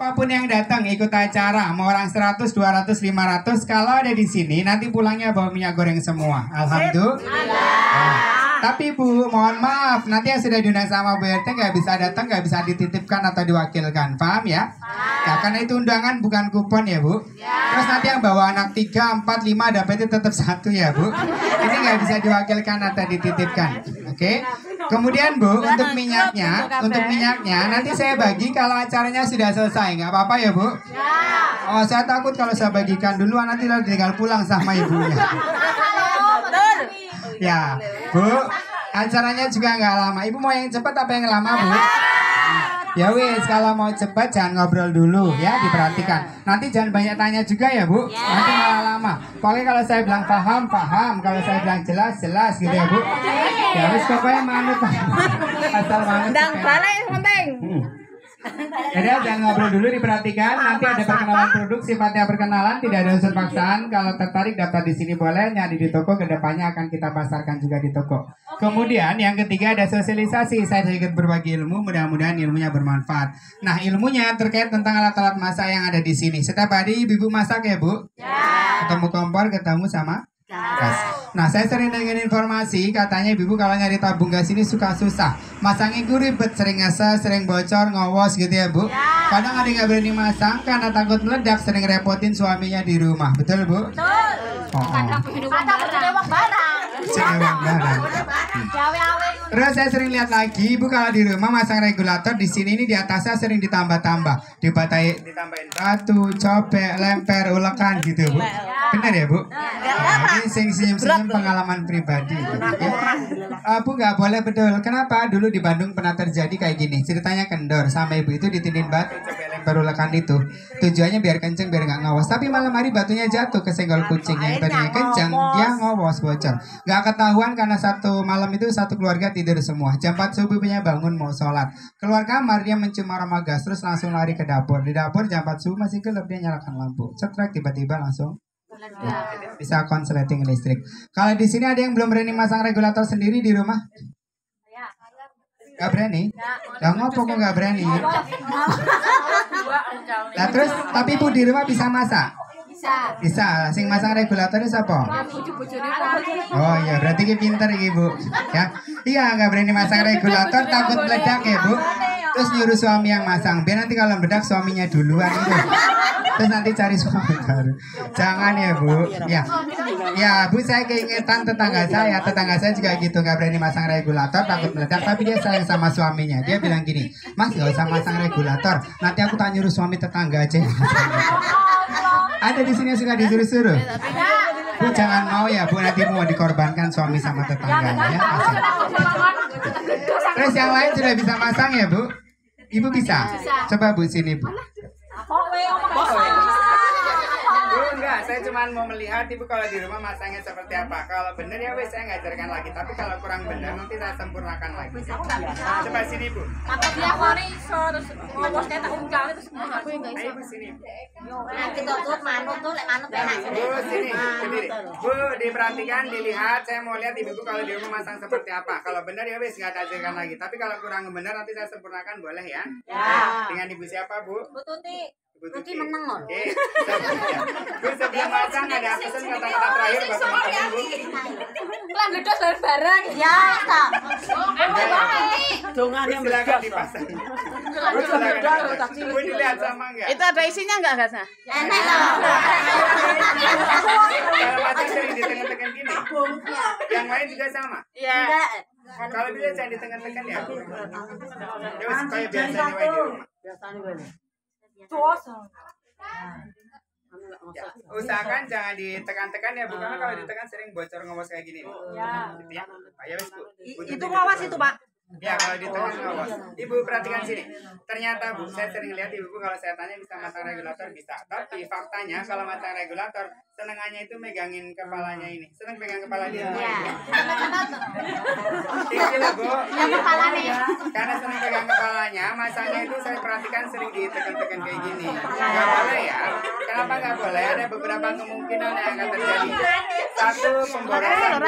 Apapun yang datang ikut acara, mau orang 100, 200, 500, kalau ada di sini nanti pulangnya bawa minyak goreng semua. Alhamdulillah. Nah, tapi Bu, mohon maaf, nanti yang sudah diundang sama Bu RT nggak bisa datang, nggak bisa dititipkan atau diwakilkan. Paham ya? Ya, karena itu undangan bukan kupon ya Bu. Terus nanti yang bawa anak 3, 4, 5 dapetnya tetap 1 ya Bu. Ini nggak bisa diwakilkan atau dititipkan. Oke? Kemudian Bu, untuk minyaknya nanti saya bagi kalau acaranya sudah selesai, nggak apa-apa ya Bu? Oh, saya takut kalau saya bagikan duluan nanti tinggal pulang sama ibunya. Ya, Bu, acaranya juga nggak lama. Ibu mau yang cepat apa yang lama Bu? Ya wis, kalau mau cepat jangan ngobrol dulu ya, diperhatikan. Nanti jangan banyak tanya juga ya Bu, nanti malah lama. Pokoknya kalau saya bilang paham, paham. Kalau saya bilang jelas, jelas gitu ya Bu. Ya wis, pokoknya manut. Asal manut. Dan balik penting. Jadi jangan ngobrol dulu, diperhatikan. Nanti ada perkenalan produk, sifatnya perkenalan, tidak ada unsur paksaan. Kalau tertarik daftar di sini boleh, nyari di toko, kedepannya akan kita pasarkan juga di toko. Kemudian yang ketiga ada sosialisasi. Saya sedikit berbagi ilmu, mudah-mudahan ilmunya bermanfaat. Nah, ilmunya terkait tentang alat-alat masak yang ada di sini. Setiap hari ibu masak ya Bu? Ya. Ketemu kompor, ketemu sama gas. Nah, saya sering dengar informasi katanya ibu kalau nyari tabung gas ini suka susah. Masangnya gue ribet, sering ngesel, sering bocor, ngowos gitu ya Bu. Kadang ada yang nggak berani masang karena takut meledak, sering repotin suaminya di rumah. Betul Bu? Betul. Terus saya sering lihat lagi ibu kalau di rumah masang regulator di sini ini di atasnya sering ditambah-tambah, ditambahin batu, cobek, lemper, ulekan gitu Bu. Benar ya Bu? Nah, ini senyum-senyum pengalaman pribadi. Ya. Bu nggak boleh, betul. Kenapa? Dulu di Bandung pernah terjadi kayak gini. Ceritanya kendor sama ibu itu ditindin batu, cobek, lemper, ulekan itu. Tujuannya biar kenceng, biar nggak ngawas. Tapi malam hari batunya jatuh ke senggol kucing. Yang tadinya kenceng, dia ngawas, bocor. Nggak ketahuan karena satu malam itu satu keluarga tidur semua. Jam 4 subuh punya bangun mau sholat. Keluar kamar dia mencium aroma gas terus langsung lari ke dapur. Di dapur jam 4 subuh masih gelap, dia nyalakan lampu. Cetrek, tiba-tiba langsung bisa konsleting listrik. Kalau di sini ada yang belum berani masang regulator sendiri di rumah? Gak berani? Gak ngopo kok gak berani? Nah terus, tapi Bu di rumah bisa masak? Bisa. Sing masang regulatornya siapa? Oh iya, berarti ki pinter iki Bu. Ya. Iya, nggak berani masang regulator, takut meledak ya Bu. Terus nyuruh suami yang masang. Biar nanti kalau meledak suaminya duluan itu. Terus nanti cari suami baru. Jangan ya Bu. Ya. Ya Bu, saya keingetan tetangga saya juga gitu, nggak berani masang regulator, takut meledak, tapi dia sayang sama suaminya. Dia bilang gini, Mas nggak usah masang regulator, nanti aku tak nyuruh suami tetangga aja. Ada di sini suka disuruh-suruh. Bu jangan mau ya Bu, nanti mau dikorbankan suami sama tetangganya ya. Terus yang lain sudah bisa masang ya Bu? Ibu bisa? Coba Bu sini Bu. Bu enggak, saya cuma mau melihat Ibu kalau di rumah masangnya seperti apa. Kalau benar ya wes saya ngajarkan lagi, tapi kalau kurang benar nanti saya sempurnakan lagi. Coba sini Bu. Dia kori terus ngomong kayak tak ungkap itu semua aku enggak Ayo Bu sini. Nanti tutup manut tuh lek manut enak. Bu sini, berdiri. Bu diperhatikan, dilihat. Saya mau lihat Ibu kalau di rumah masang seperti apa. Kalau benar ya wes nggak ajarkan lagi. Tapi kalau kurang benar nanti saya sempurnakan, boleh ya? Ya. Dengan Ibu siapa Bu? Bu Tuti. Tuti menang loh. Oke. Bu sebelum masang ada pesan kata-kata terakhir buat teman-teman Bu. Lah ledos bareng. Ya, tak. Dongannya Silakan dipasang. Bu silakan. Bu dilihat sama enggak? Itu ada isinya enggak gasnya? Enak loh. Kalau masang sering ditekan-tekan gini. Yang lain juga sama. Iya. Kalau bisa jangan ditekan-tekan ya. Ya supaya biasanya di rumah. Ya, usahakan jangan ditekan-tekan ya Bu, karena kalau ditekan sering bocor ngomos kayak gini. Ya. Gitu ya. Ayo wes Bu. Itu ngawas itu, Pak. Ya kalau ditekan ngomos. Ibu perhatikan sini. Ternyata Bu, saya sering lihat Ibu kalau saya tanya bisa masang regulator bisa. Tapi faktanya kalau masang regulator senengannya itu megangin kepalanya ini. Seneng pegang kepala dia. Iya. Ini Bu. Yang kepala nih. Karena seneng pegang kepalanya, masangnya itu saya perhatikan sering ditekan-tekan kayak gini. Gak boleh ya. Kenapa gak boleh? Ada beberapa kemungkinan yang akan terjadi. Satu, pemborosan.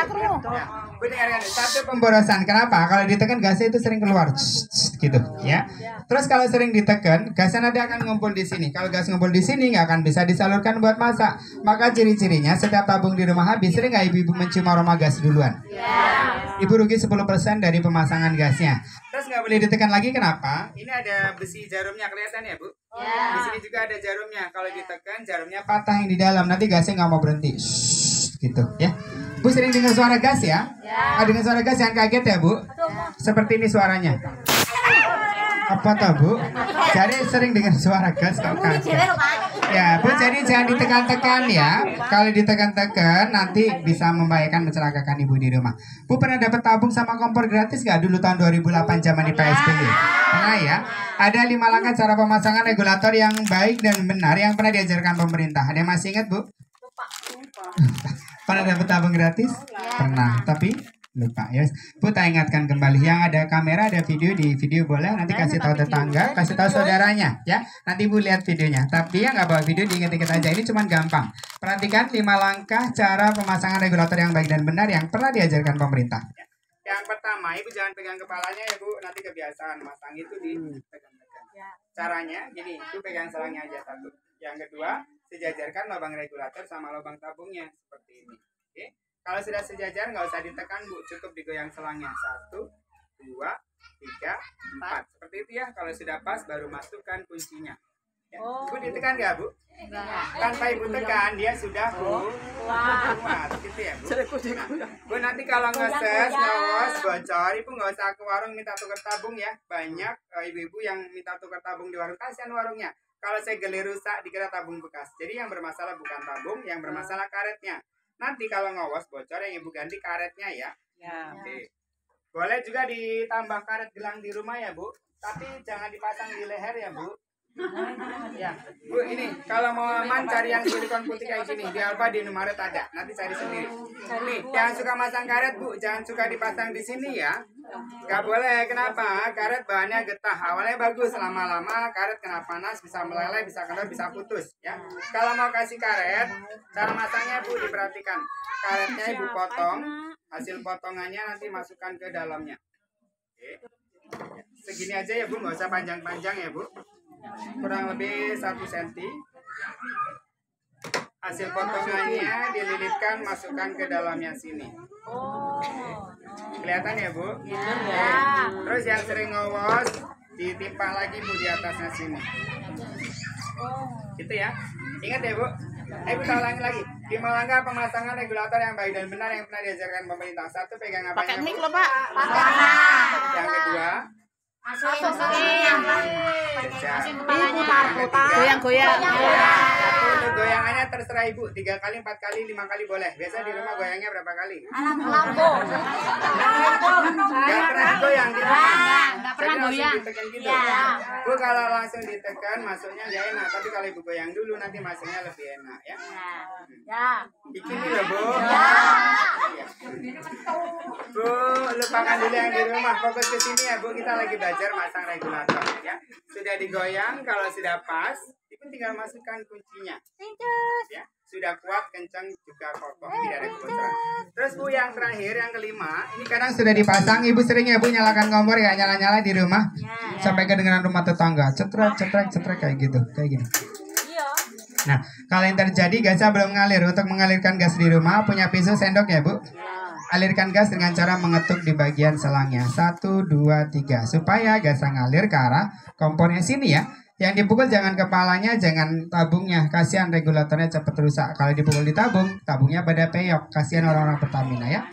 Bu dengarkan, satu pemborosan. Kenapa? Kalau ditekan gasnya itu sering keluar, gitu ya. Terus kalau sering ditekan, gasnya nanti akan ngumpul di sini. Kalau gas ngumpul di sini nggak akan bisa disalurkan buat masak. Maka ciri-cirinya setiap tabung di rumah habis, sering nggak ibu-ibu mencium aroma gas duluan? Ibu rugi 10% dari pemasangan gasnya. Terus nggak boleh ditekan lagi, kenapa? Ini ada besi jarumnya, kelihatan ya Bu? Di sini juga ada jarumnya. Kalau ditekan, jarumnya patah yang di dalam. Nanti gasnya nggak mau berhenti. Gitu ya. Bu sering dengar suara gas ya? Dengar suara gas yang kaget ya Bu? Seperti ini suaranya. Apa tuh Bu? Jadi sering dengar suara gas kok kaget. Ya Bu, jadi jangan ditekan-tekan ya. Kalau ditekan-tekan nanti bisa membahayakan, mencelakakan ibu di rumah. Bu pernah dapat tabung sama kompor gratis gak dulu tahun 2008 zaman di PSBB? Pernah ya? Ada 5 langkah cara pemasangan regulator yang baik dan benar yang pernah diajarkan pemerintah. Ada yang masih ingat Bu? Pernah dapat tabung gratis? Pernah, tapi lupa ya. Bu tak ingatkan kembali, yang ada kamera, ada video, di video boleh nanti kasih tahu tetangga, kasih tahu saudaranya ya. Nanti Bu lihat videonya. Tapi yang nggak bawa video diinget-inget aja, ini cuma gampang. Perhatikan 5 langkah cara pemasangan regulator yang baik dan benar yang pernah diajarkan pemerintah. Yang pertama, Ibu jangan pegang kepalanya ya Bu, nanti kebiasaan masang itu dipegang-pegang. Caranya gini, Ibu pegang selangnya aja satu. Yang kedua, sejajarkan lubang regulator sama lubang tabungnya seperti ini. Oke. Kalau sudah sejajar nggak usah ditekan Bu, cukup digoyang selangnya 1, 2, 3, 4 seperti itu ya. Kalau sudah pas baru masukkan kuncinya. Ya. Bu ditekan nggak Bu? Tanpa Ibu tekan dia sudah kuat gitu ya Bu. Nah, Bu nanti kalau ngeses, ngos, bocor, Ibu nggak usah ke warung minta tukar tabung ya. Banyak ibu-ibu yang minta tukar tabung di warung, kasihan warungnya. Kalau saya geli rusak dikira tabung bekas. Jadi yang bermasalah bukan tabung, yang bermasalah karetnya. Nanti kalau ngawas bocor yang Ibu ganti karetnya ya. Oke. Boleh juga ditambah karet gelang di rumah ya Bu. Tapi jangan dipasang di leher ya Bu. Ya, Bu ini kalau mau aman cari yang silikon putih kayak gini. Di Alfa, di Indomaret ada. Nanti cari sendiri. Nih, yang suka masang karet Bu, jangan suka dipasang di sini ya. Gak boleh, kenapa? Karet bahannya getah. Awalnya bagus, lama-lama karet kena panas, bisa meleleh, bisa kendor, bisa putus ya. Kalau mau kasih karet, cara masangnya Bu diperhatikan. Karetnya Ibu potong, hasil potongannya nanti masukkan ke dalamnya. Oke. Segini aja ya Bu, nggak usah panjang-panjang ya Bu. Kurang lebih 1 cm. Hasil potongannya dililitkan, masukkan ke dalamnya sini. Kelihatan ya Bu? Terus yang sering ngowos ditimpa lagi Bu di atasnya sini. Gitu ya. Ingat ya Bu. Ibu ulangi lagi. 5 langkah pemasangan regulator yang baik dan benar yang pernah diajarkan pemerintah. 1, pegang apanya? Pakai mic loh Pak. Yang kedua, Goyang-goyang. Satu, goyangannya terserah Ibu. 3 kali, 4 kali, 5 kali boleh. Biasa di rumah goyangnya berapa kali? Gak pernah goyang di rumah. Nggak pernah goyang. Ditekan gitu. Bu kalau langsung ditekan masuknya gak enak. Tapi kalau Ibu goyang dulu nanti masuknya lebih enak ya. Bikin dulu Bu. Bu, lupakan dulu yang di rumah. Fokus ke sini ya Bu. Kita lagi belajar masang regulator ya. Sudah digoyang, kalau sudah pas, Ibu tinggal masukkan kuncinya. Ya, sudah kuat, kencang, juga kokoh, tidak ada kebocoran. Terus Bu yang terakhir, yang kelima, ini kadang sudah dipasang, Ibu sering ya Bu nyalakan kompor ya, nyala-nyala di rumah, sampai kedengaran rumah tetangga, cetrek kayak gitu, kayak gini. Nah, kalau yang terjadi gasnya belum ngalir, untuk mengalirkan gas di rumah punya pisau sendok ya Bu. Alirkan gas dengan cara mengetuk di bagian selangnya. 1, 2, 3 supaya gasnya ngalir ke arah kompornya sini ya. Yang dipukul jangan kepalanya, jangan tabungnya. Kasihan regulatornya cepat rusak. Kalau dipukul di tabung, tabungnya pada peyok. Kasihan orang-orang Pertamina ya.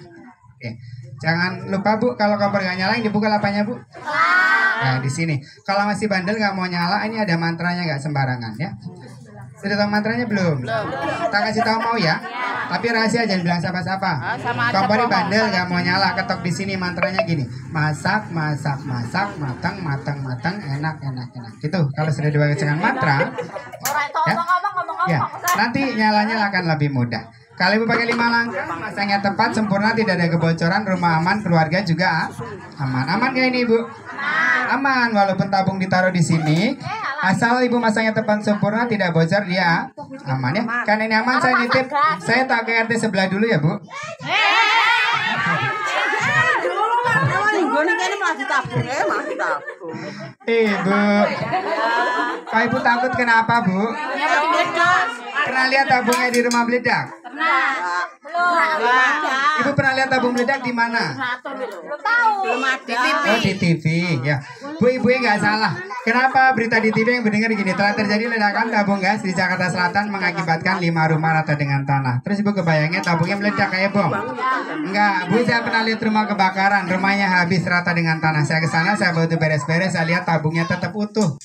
Oke. Jangan lupa Bu, kalau kompor nggak nyala yang dipukul apanya Bu? Nah di sini. Kalau masih bandel nggak mau nyala, ini ada mantranya, nggak sembarangan ya. Sudah tahu mantranya belum? Tak kasih tahu mau ya. Tapi rahasia, jangan bilang siapa-siapa. Kompornya bandel nggak mau nyala, ketok di sini mantranya gini. Masak, masak, masak, matang, matang, matang, enak, enak, enak. Gitu. Kalau sudah dibaca dengan mantra, ya, nanti nyalanya akan lebih mudah. Kalau Ibu pakai 5 langkah, masangnya tepat, sempurna, tidak ada kebocoran, rumah aman, keluarga juga aman. Aman kayak ini Ibu? Aman, walaupun tabung ditaruh di sini, asal Ibu masangnya tepat sempurna, tidak bocor, dia aman ya. Karena ini aman, saya nitip, saya tak ke RT sebelah dulu ya Bu. ini kayaknya malah ditabung ya, malah ditabung. Ibu, Kak Ibu takut kenapa Bu? Ya pasti meledak. Pernah lihat tabungnya di rumah meledak? Ibu pernah lihat tabung meledak di mana? Belum tahu. Belum ada. Oh di TV ya. Bu ibu nggak salah. Kenapa berita di TV yang mendengar gini? Telah terjadi ledakan tabung gas di Jakarta Selatan mengakibatkan 5 rumah rata dengan tanah. Terus ibu kebayangnya tabungnya meledak kayak bom? Enggak. Bu saya pernah lihat rumah kebakaran. Rumahnya habis rata dengan tanah. Saya ke sana saya bantu beres-beres. Saya lihat tabungnya tetap utuh,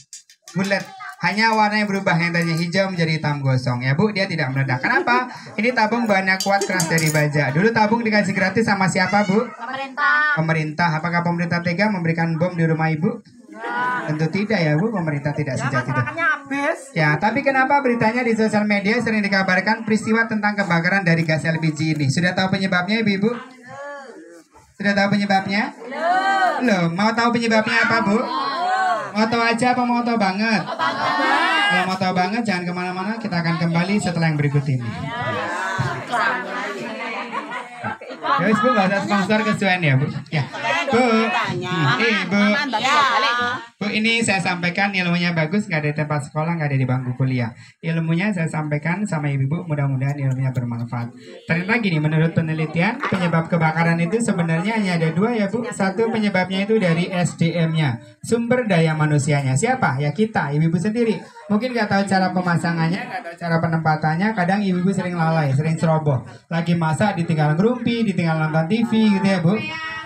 bulat. Hanya warnanya berubah, yang tadinya hijau menjadi hitam gosong. Ya Bu, dia tidak meledak. Kenapa? Ini tabung bahannya kuat, keras dari baja. Dulu tabung dikasih gratis sama siapa Bu? Pemerintah. Pemerintah. Apakah pemerintah tega memberikan bom di rumah Ibu? Tentu tidak ya Bu, pemerintah tidak sejak itu. Habis. Ya, tapi kenapa beritanya di sosial media sering dikabarkan peristiwa tentang kebakaran dari gas LPG ini? Sudah tahu penyebabnya Ibu? Sudah tahu penyebabnya? Belum. Mau tahu penyebabnya apa Bu? Mau tahu aja apa mau tahu banget? Kalau mau tahu banget jangan kemana-mana, kita akan kembali setelah yang berikut ini. Ya wis Bu, nggak usah sponsor kesuwen ya Bu. Ya Bu, Ibu. Bu ini saya sampaikan ilmunya bagus, nggak ada di tempat sekolah, nggak ada di bangku kuliah. Ilmunya saya sampaikan sama ibu-ibu, mudah-mudahan ilmunya bermanfaat. Ternyata gini, menurut penelitian penyebab kebakaran itu sebenarnya hanya ada 2 ya Bu. Satu penyebabnya itu dari SDM-nya, sumber daya manusianya. Siapa? Ya kita, ibu-ibu sendiri. Mungkin nggak tahu cara pemasangannya, nggak tahu cara penempatannya. Kadang ibu-ibu sering lalai, sering ceroboh. Lagi masak ditinggal ngerumpi, ditinggal nonton TV gitu ya Bu.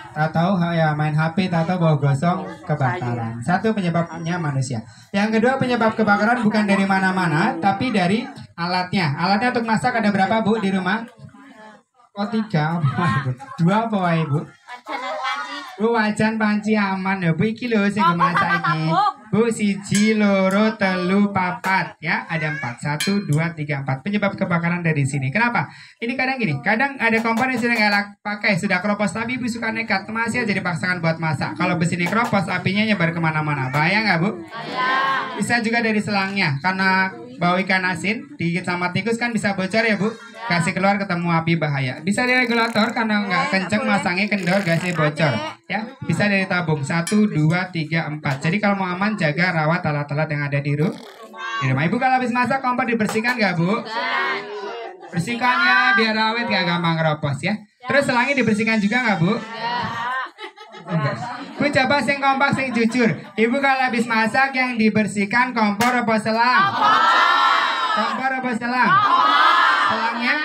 Atau ya main HP atau bawa gosong kebakaran. Satu penyebabnya manusia. Yang kedua penyebab kebakaran bukan dari mana-mana, tapi dari alatnya. Alatnya untuk masak ada berapa Bu di rumah? Oh 3, 2 apa wae Bu? Bu wajan panci aman ya Bu, iki lho sing masak iki. Bu 1, 2, 3, 4 ya, ada 4. 1, 2, 3, 4. Penyebab kebakaran dari sini. Kenapa? Ini kadang gini, kadang ada kompor yang sudah nggak pakai, sudah keropos tapi ibu suka nekat, masih aja dipaksakan buat masak. Kalau besi ini keropos, apinya nyebar kemana-mana. Bahaya nggak Bu? Bisa juga dari selangnya, karena bau ikan asin digigit sama tikus kan bisa bocor ya Bu. Kasih keluar ketemu api bahaya. Bisa dari regulator karena nggak kenceng masangnya kendor gasnya bocor. Ya, bisa dari tabung 1, 2, 3, 4. Jadi kalau mau aman jaga rawat alat-alat yang ada di rumah. Ibu kalau habis masak kompor dibersihkan nggak Bu? Bersihkannya biar awet gak gampang keropos ya. Terus selangnya dibersihkan juga nggak Bu? Enggak. Bu coba sing kompak sing jujur. Ibu kalau habis masak yang dibersihkan kompor apa selang? Kompor apa selang? Selangnya?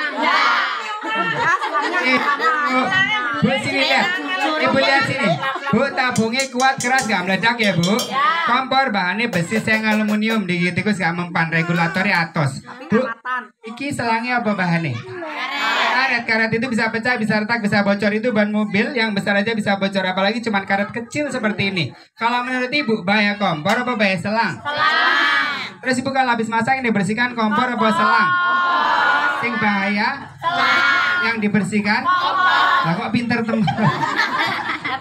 Bu sini lihat. Ibu lihat sini. Bu tabungnya kuat keras gak meledak ya Bu? Kompor bahannya besi seng aluminium digigit tikus gak mempan, regulatornya atos. Bu, iki selangnya apa bahannya? Karet itu bisa pecah, bisa retak, bisa bocor. Itu ban mobil yang besar aja bisa bocor, apalagi cuma karet kecil seperti ini. Kalau menurut ibu bahaya kompor apa bahaya selang? Terus ibu kalau habis masak yang dibersihkan kompor apa selang? Sing bahaya yang dibersihkan. Lah kok pinter teman?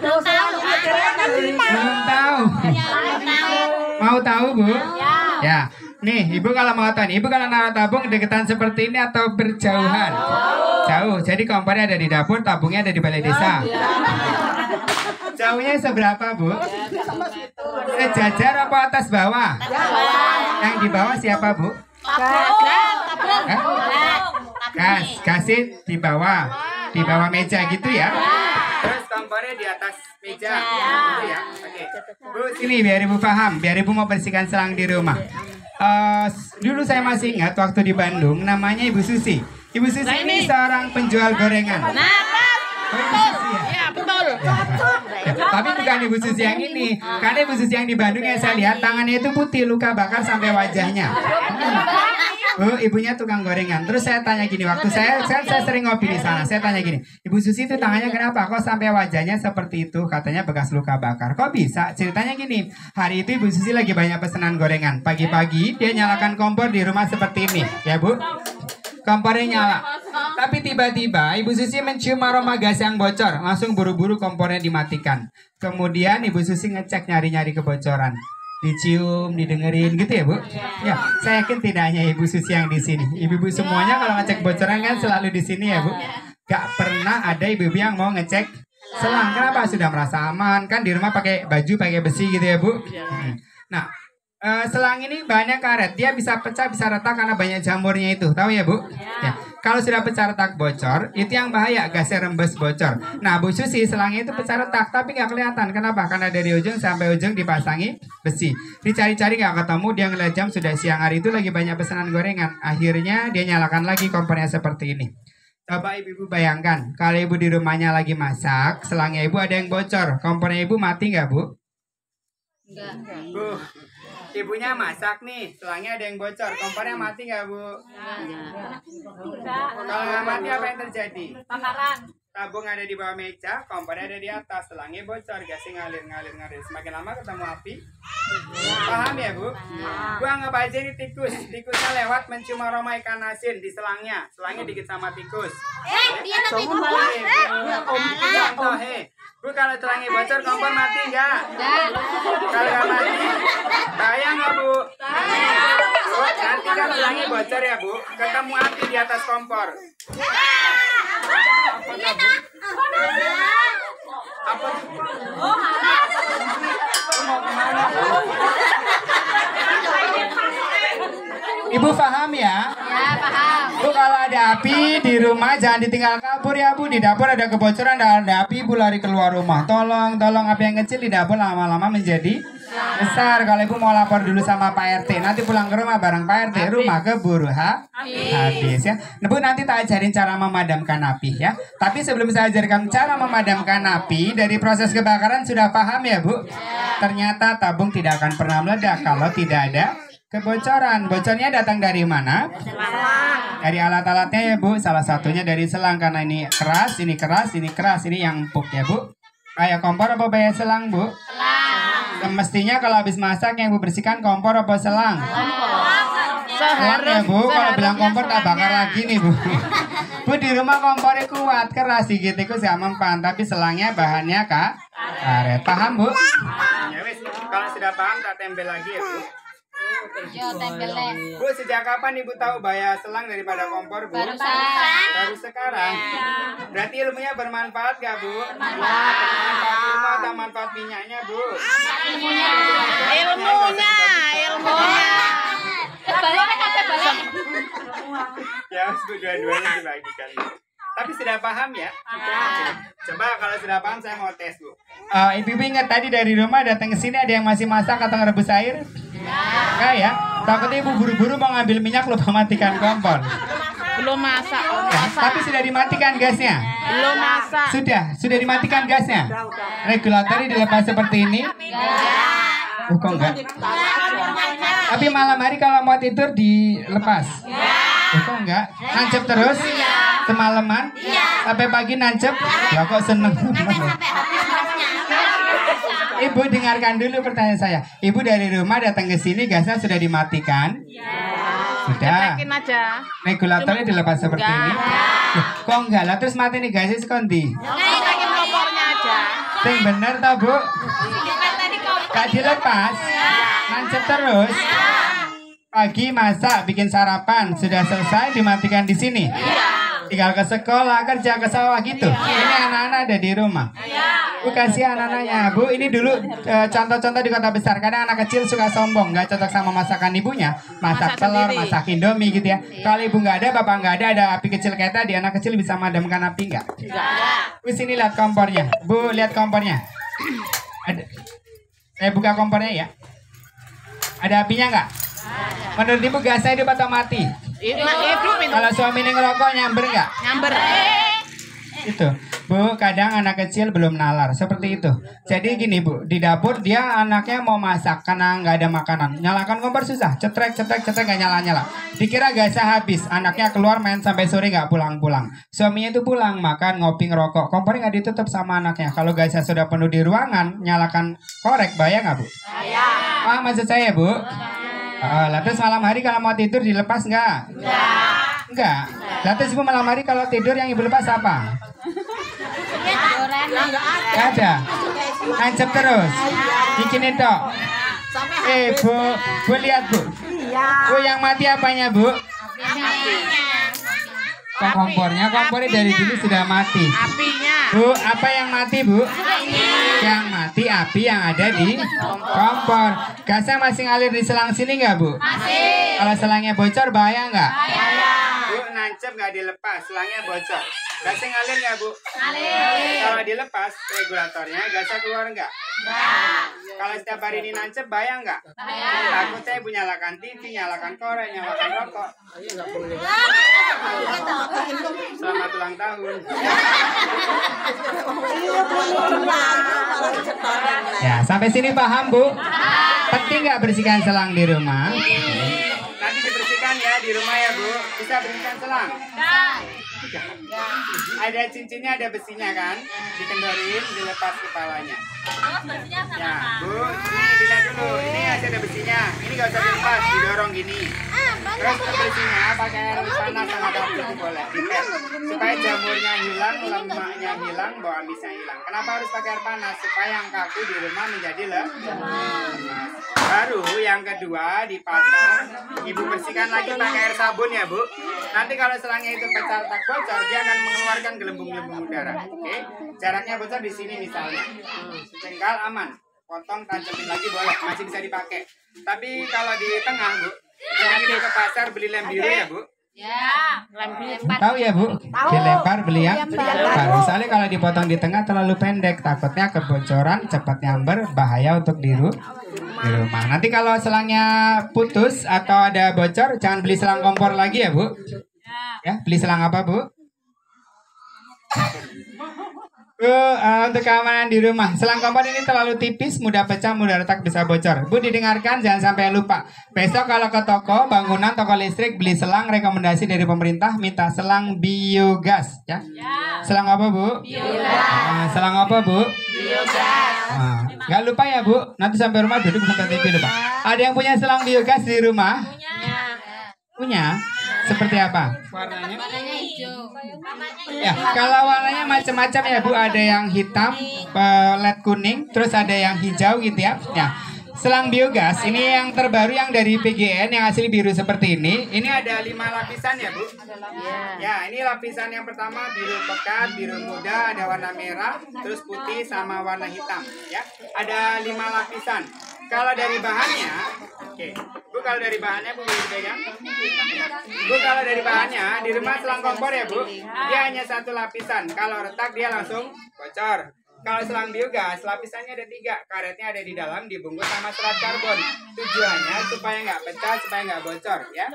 Belum tahu. Mau tahu Bu? Ya. Nih, ibu kalau mau tahu nih, ibu kalau naruh tabung deketan seperti ini atau berjauhan? Jauh. Jadi kompornya ada di dapur, tabungnya ada di balai desa. Jauhnya seberapa Bu? Sejajar apa atas bawah? Yang di bawah siapa Bu? Kasih di bawah meja gitu ya. Terus kompornya di atas meja gitu ya. Oke. Bu sini biar ibu paham, biar ibu mau bersihkan selang di rumah. Dulu saya masih ingat waktu di Bandung namanya Ibu Susi. Ibu Susi ini seorang penjual gorengan. Betul. Tapi bukan Ibu Susi yang ini. Karena Ibu Susi yang di Bandung yang saya lihat tangannya itu putih, luka bakar sampai wajahnya. Bu, ibunya tukang gorengan. Terus saya tanya gini, waktu saya sering ngopi di sana. Saya tanya gini, Ibu Susi itu tangannya kenapa? Kok sampai wajahnya seperti itu? Katanya bekas luka bakar. Kok bisa? Ceritanya gini, hari itu Ibu Susi lagi banyak pesanan gorengan. Pagi-pagi dia nyalakan kompor di rumah seperti ini, ya Bu. Kompornya nyala. Tapi tiba-tiba Ibu Susi mencium aroma gas yang bocor. Langsung buru-buru kompornya dimatikan. Kemudian Ibu Susi ngecek nyari-nyari kebocoran. Dicium, didengerin gitu ya Bu? Ya, saya yakin tidak hanya Ibu Susi yang di sini. Ibu-ibu semuanya kalau ngecek bocoran kan selalu di sini ya Bu? Gak pernah ada ibu-ibu yang mau ngecek Selang. Kenapa? Sudah merasa aman. Kan di rumah pakai baju, pakai besi gitu ya, Bu. Nah, selang ini bahannya karet. Dia bisa pecah, bisa retak karena banyak jamurnya itu. Tahu ya, Bu? Ya. Kalau sudah pecah retak bocor, itu yang bahaya, gasnya rembes bocor. Nah, Bu Susi, selangnya itu pecah retak, tapi nggak kelihatan. Kenapa? Karena dari ujung sampai ujung dipasangi besi. Dicari-cari nggak ketemu, dia ngeliat jam sudah siang hari itu lagi banyak pesanan gorengan. Akhirnya dia nyalakan lagi kompornya seperti ini. Coba ibu-ibu bayangkan, kalau ibu di rumahnya lagi masak, selangnya ibu ada yang bocor, kompornya ibu mati nggak, Bu? Enggak. Bu, ibunya masak nih, selangnya ada yang bocor, kompornya mati nggak, Bu? Enggak. Kalau nggak mati apa yang terjadi? Bakaran. Tabung ada di bawah meja, kompornya ada di atas, selangnya bocor, gasnya ngalir. Semakin lama ketemu api. Paham ya, Bu? Bu anggap aja ini tikus. Tikusnya lewat mencium aroma ikan asin di selangnya. Selangnya dikit sama tikus. Dia nanti Contoh, Bu kalau selangnya bocor, kompor mati nggak? Kalau nggak mati, bahaya nggak, Bu? Bu, nanti kan selangnya bocor ya, Bu. Ketemu api di atas kompor. Apa nggak, Bu? Apa? Ibu paham ya? Ya, paham. Bu kalau ada api di rumah jangan ditinggal kabur ya, Bu. Di dapur ada kebocoran, ada api, Bu lari keluar rumah. Tolong api yang kecil di dapur lama-lama menjadi besar. Kalau Ibu mau lapor dulu sama Pak RT, nanti pulang ke rumah bareng Pak RT, rumah keburu habis ya. Nah, Bu nanti tak ajarin cara memadamkan api ya. Tapi sebelum saya ajarkan cara memadamkan api, dari proses kebakaran sudah paham ya, Bu? Ternyata tabung tidak akan pernah meledak kalau tidak ada kebocoran. Bocornya datang dari mana? Dari alat-alatnya ya, Bu. Salah satunya dari selang karena ini keras, ini keras, ini keras, ini yang empuk ya, Bu. Kayak kompor apa kayak selang, Bu? Selang. Semestinya kalau habis masak yang Ibu bersihkan kompor apa selang? Selang ya, Bu. Kalau bilang kompor tak bakar lagi nih, Bu. Bu di rumah kompornya kuat, keras dikit itu gak mempan, tapi selangnya bahannya karet. Paham, Bu? Ya wis, kalau sudah paham tak tempel lagi ya, Bu. Yo, tempelnya. Bu, sejak kapan Ibu tahu bahaya selang daripada kompor, Bu? Barusan. Baru sekarang. Berarti ilmunya bermanfaat gak, Bu? Manfaat ilmu atau manfaat minyaknya, Bu? Ilmunya. Balik balik. Ya, Bu, dua-duanya dibagikan. Tapi sudah paham ya? Coba kalau sudah paham saya mau tes, Bu. Ibu-ibu ingat tadi dari rumah datang ke sini ada yang masih masak atau ngerebus air? Enggak ya? Takutnya Ibu buru-buru mau ngambil minyak lupa matikan kompor. Belum masak. Ya, tapi sudah dimatikan gasnya? Belum masak. Sudah dimatikan gasnya? Regulatornya dilepas seperti ini? Oh, kok enggak? Tapi malam hari kalau mau tidur dilepas? Oh, kok enggak? Nancep terus? Semalaman? Sampai pagi nancep? Ya kok seneng? Ibu dengarkan dulu pertanyaan saya. Ibu dari rumah datang ke sini gasnya sudah dimatikan? Sudah. Cekin aja. Regulatornya dilepas seperti ini? Kok enggak lah? Terus mati nih gasnya sekondi? Cekin kompornya aja. Yang bener tau, Bu? Gak dilepas? Nancep terus? Pagi masak, bikin sarapan, sudah selesai dimatikan di sini? Tinggal ke sekolah, kerja ke sawah gitu. Ini anak-anak ada di rumah. Bu kasih anak-anaknya. Bu ini dulu contoh-contoh di kota besar. Kadang anak kecil suka sombong, nggak cocok sama masakan ibunya. Masak telur, masak indomie gitu ya. Kalau ibu nggak ada, bapak nggak ada api kecil kayak tadi, anak kecil bisa madamkan api nggak? Bu sini lihat kompornya. Bu lihat kompornya. Saya buka kompornya ya. Ada apinya nggak? Menurut ibu gasnya hidup atau mati? Kalau suami ini ngerokok nyamber nggak? Nyamber. Itu, Bu, kadang anak kecil belum nalar seperti itu. Jadi gini, Bu, di dapur dia anaknya mau masak karena nggak ada makanan. Nyalakan kompor susah, cetrek nggak nyala. Dikira gasnya habis, anaknya keluar main sampai sore nggak pulang. Suaminya itu pulang makan, ngopi, ngerokok. Kompornya nggak ditutup sama anaknya. Kalau gasnya sudah penuh di ruangan, nyalakan korek, bayang nggak, Bu? Ah, maksud saya, Bu. Lalu malam hari kalau mau tidur dilepas nggak? Enggak. Lalu ibu malam hari kalau tidur yang ibu lepas apa? Nggak ada. Nancep terus. Bikin itu. Bu lihat, Bu. Bu yang mati apanya, Bu? Kok kompornya? Kompornya dari dulu sudah mati. Apinya. Bu, apa yang mati, Bu? Yang mati api yang ada di kompor. Gasnya masih ngalir di selang sini nggak, Bu? Masih. Kalau selangnya bocor bahaya nggak? Bahaya. Bu, nancep nggak dilepas, selangnya bocor. Gasnya ngalir nggak, Bu? Ngalir. Kalau dilepas regulatornya, gasnya keluar nggak? Nggak. Kalau setiap hari ini nancep bahaya nggak? Bahaya. Takut saya Bu nyalakan TV, nyalakan korek, nyalakan rokok. Selamat ulang tahun. Ya, sampai sini paham, Bu? Penting nggak bersihkan selang di rumah? Nanti dibersihkan ya di rumah ya, Bu. Bisa bersihkan selang? Ada cincinnya, ada besinya kan? Dikendorin, dilepas kepalanya. Ya, Bu, ini dilihat dulu. Ini masih ada besinya. Ini nggak usah dilepas, didorong gini. Terus untuk bersihnya pakai air panas sama dapur boleh. Dipet. Supaya jamurnya hilang, lemaknya hilang, bau amisnya hilang. Kenapa harus pakai air panas? Supaya yang kaku di rumah menjadi lemas. Baru yang kedua dipasang, Ibu bersihkan lagi pakai air sabun ya, Bu. Nanti kalau selangnya itu pecah tak bocor, dia akan mengeluarkan gelembung-gelembung udara. Oke, jaraknya bocor di sini misalnya. Jengkal aman, potong tajamin lagi boleh, masih bisa dipakai. Tapi kalau di tengah, Bu, jangan ke pasar beli lem biru ya, Bu. Ya. Tahu ya, Bu? Dilempar beli yang baru. Soalnya kalau dipotong di tengah terlalu pendek, takutnya kebocoran, cepat nyamber, bahaya untuk di rumah. Nanti kalau selangnya putus atau ada bocor, jangan beli selang kompor lagi ya, Bu. Ya, beli selang apa, Bu? Untuk keamanan di rumah, selang kompor ini terlalu tipis, mudah pecah, mudah retak, bisa bocor. Bu, didengarkan, jangan sampai lupa. Besok kalau ke toko bangunan, toko listrik, beli selang, rekomendasi dari pemerintah, minta selang biogas, ya. Selang apa, Bu? Biogas. Selang apa, Bu? Biogas. Nggak lupa ya, Bu. Nanti sampai rumah duduk nonton TV lupa. Ada yang punya selang biogas di rumah? Punya? Seperti apa? Warnanya hijau. Ya, kalau warnanya macam-macam ya, Bu. Ada yang hitam, LED kuning, terus ada yang hijau gitu ya. Ya. Selang biogas ini yang terbaru yang dari PGN yang asli biru seperti ini. Ini ada 5 lapisan ya, Bu. Ya, ini lapisan yang pertama biru pekat, biru muda, ada warna merah, terus putih sama warna hitam ya. Ada 5 lapisan. Kalau dari bahannya, oke. Bu, kalau dari bahannya Bu boleh dipegang. Bu, kalau dari bahannya di rumah selang kompor ya, Bu. Dia hanya 1 lapisan. Kalau retak dia langsung bocor. Kalau selang biogas, lapisannya ada 3. Karetnya ada di dalam, dibungkus sama serat karbon. Tujuannya supaya nggak pecah, supaya nggak bocor, ya.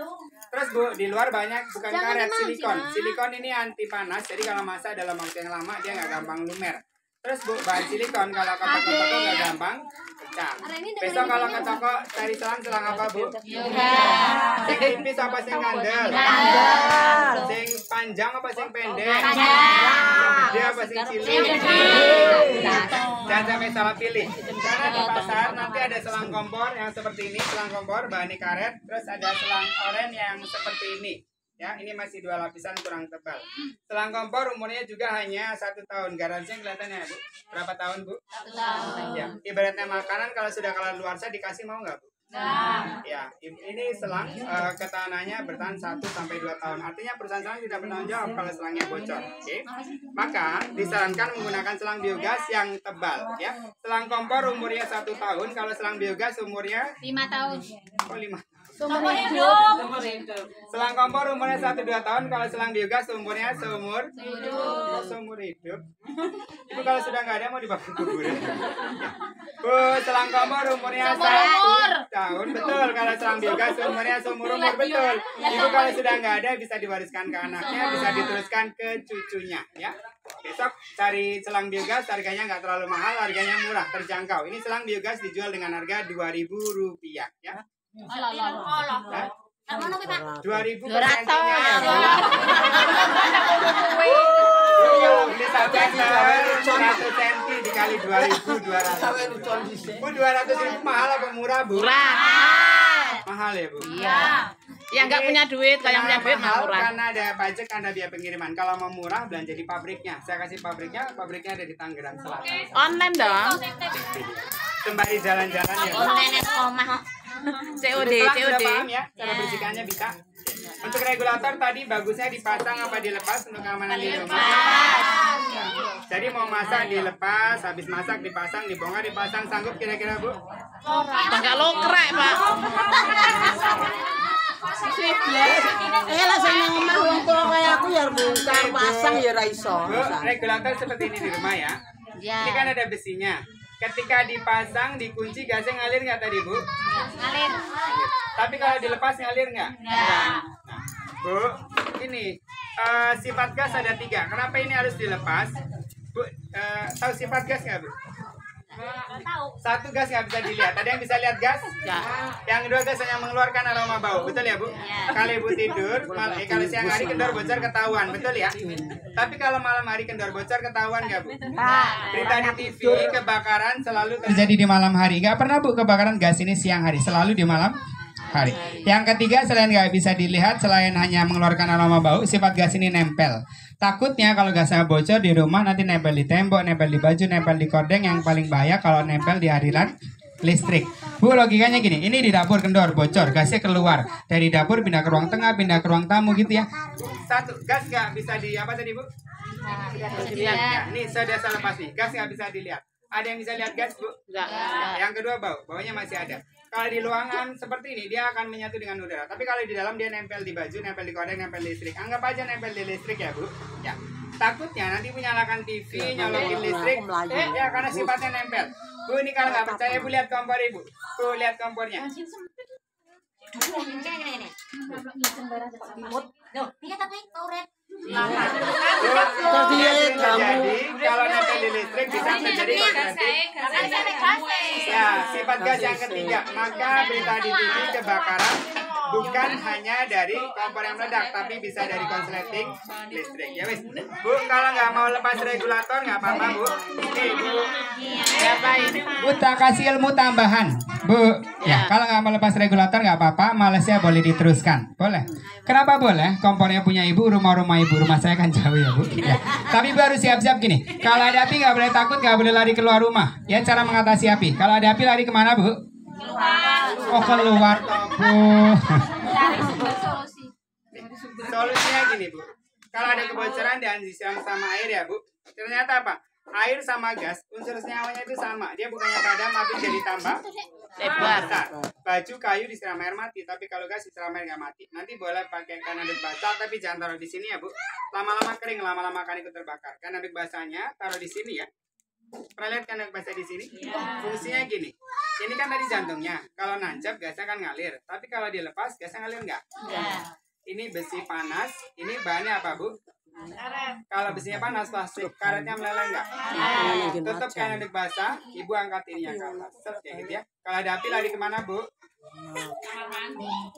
Terus Bu, di luar banyak bukan karet, silikon. Silikon ini anti panas, jadi kalau masak dalam waktu yang lama dia nggak gampang lumer. Terus Bu, bahan silikon kalau ke toko-toko nggak gampang pecah. Besok kalau ke toko cari selang apa, Bu? Sing tipis apa sing kandel? Sing panjang apa sing pendek? Dia apa sing cilik? Jangan sampai salah pilih. Karena di pasar nanti ada selang kompor yang seperti ini, selang kompor bahannya karet, terus ada selang oranye yang seperti ini. Ya, ini masih 2 lapisan kurang tebal. Selang kompor umurnya juga hanya 1 tahun. Garansinya kelihatannya, Bu. Berapa tahun, Bu? 1 tahun. Ya, ibaratnya makanan kalau sudah kadaluarsa dikasih mau nggak, Bu? Nah. Ya, ini selang ketahanannya bertahan 1 sampai 2 tahun. Artinya perusahaan selang tidak bertanggung jawab kalau selangnya bocor. Oke. Maka disarankan menggunakan selang biogas yang tebal, ya. Selang kompor umurnya 1 tahun, kalau selang biogas umurnya 5 tahun. Oh, 5. Seumur hidup. Selang kompor umurnya 1-2 tahun, kalau selang biogas umurnya seumur hidup. Itu kalau sudah nggak ada mau dibakar kuburan. Bu, selang kompor umurnya 1 tahun, betul. Kalau selang biogas umurnya seumur betul. Ibu kalau sudah nggak ada bisa diwariskan ke anaknya, bisa diteruskan ke cucunya, ya. Besok cari selang biogas, harganya nggak terlalu mahal, harganya murah, terjangkau. Ini selang biogas dijual dengan harga Rp2.000, ya. 2.000 per sentinya ya, Bu. Beli 1 senti dikali 2.200. Bu, 200.000 mahal apa murah, Bu? Mahal ya, Bu? Iya. Yang nggak punya duit, kalau yang punya duit mahal murah. karena ada pajak, karena biaya pengiriman. Kalau mau murah belanja di pabriknya. Saya kasih pabriknya ada di Tangerang Selatan. Online dong. Sembari jalan-jalan ya, Bu. Online omah. COD, Sudah COD. paham ya? Cara bersihkannya bisa. Untuk regulator tadi bagusnya dipasang apa dilepas untuk keamanan di rumah? Jadi mau masak dilepas, habis masak dipasang, dibongkar dipasang, sanggup kira-kira Bu? Enggak lokrek, Pak. Lah sing nang omah wong tua kaya aku ya bongkar pasang ya ra iso. Bu, regulator seperti ini di rumah ya. Ini kan ada besinya. Ketika dipasang, dikunci, gasnya ngalir nggak tadi Bu? Ngalir. Tapi kalau dilepas ngalir nggak? Nah, Bu, ini sifat gas ada 3. Kenapa ini harus dilepas? Bu, tahu sifat gas nggak Bu? Satu, gas nggak bisa dilihat. Ada yang bisa lihat gas? Yang kedua, gas hanya mengeluarkan aroma bau. Betul ya Bu? Kalau Ibu tidur, kalau siang hari kendor bocor ketahuan. Betul ya? Tapi kalau malam hari kendor bocor ketahuan nggak Bu? Berita di TV kebakaran selalu terjadi di malam hari. Nggak pernah Bu kebakaran gas ini siang hari. Selalu di malam hari. Yang ketiga, selain nggak bisa dilihat, selain hanya mengeluarkan aroma bau, sifat gas ini nempel. Takutnya kalau gasnya bocor di rumah nanti nempel di tembok, nempel di baju, nempel di kordeng. Yang paling bahaya kalau nempel di aliran listrik. Bu, logikanya gini, ini di dapur kendor bocor, gasnya keluar dari dapur pindah ke ruang tengah, pindah ke ruang tamu gitu ya. Satu, gas nggak bisa di apa tadi Bu? Dilihat. Ya, nih saya udah lepas nih, gas nggak bisa dilihat. Ada yang bisa lihat gas Bu? Enggak. Yang kedua bau, baunya masih ada. Kalau di ruangan seperti ini dia akan menyatu dengan udara. Tapi kalau di dalam dia nempel di baju, nempel di kordeng, nempel di listrik. Anggap aja nempel di listrik ya Bu. Ya. Takutnya nanti Bu nyalakan TV, nyolokin listrik, ya karena sifatnya nempel. Bu, ini kalau nggak percaya Bu lihat kompor Ibu. Bu lihat kompornya. Jadi kalau nempel di listrik bisa terjadi ya sifat gas yang ketiga. Maka berita di TV kebakaran bukan hanya dari kompor yang meledak, tapi bisa dari konsleting listrik. Ya wis. Bu, kalau nggak mau lepas regulator nggak apa-apa Bu. Nih Bu. Bu tak kasih ilmu tambahan. Bu, ya kalau nggak mau lepas regulator nggak apa-apa, malesnya boleh diteruskan. Boleh. Kenapa boleh? Kompornya punya Ibu, rumah Ibu, rumah saya kan jauh ya Bu. Ya. Tapi Bu harus siap-siap gini. Kalau ada api nggak boleh takut, nggak boleh lari keluar rumah. Ya cara mengatasi api. Kalau ada api lari kemana Bu? Oh keluar toh Bu. Solusinya gini Bu. Kalau ada kebocoran dan disiram sama air ya Bu. Ternyata apa? Air sama gas, unsur senyawanya itu sama. Dia bukannya padam, api jadi tambah Lebar. Baju kayu disiram air mati, tapi kalau gas disiram air nggak mati. Nanti boleh pakai kain anduk basah, tapi jangan taruh di sini ya Bu. Lama-lama kering, lama-lama akan ikut terbakar. Kain anduk basahnya taruh di sini ya. Pernah lihat kain anduk basah di sini? Fungsinya gini. Ini kan tadi jantungnya. Kalau nancap gasnya kan ngalir, tapi kalau dilepas gasnya ngalir nggak? Ini besi panas. Ini bahannya apa Bu? Kalau besinya panas, plastik, karetnya meleleh nggak? Tutup kain anduk basah, Ibu angkat ininya ke atas, set kayak gitu ya. Kalau ada api lari kemana Bu?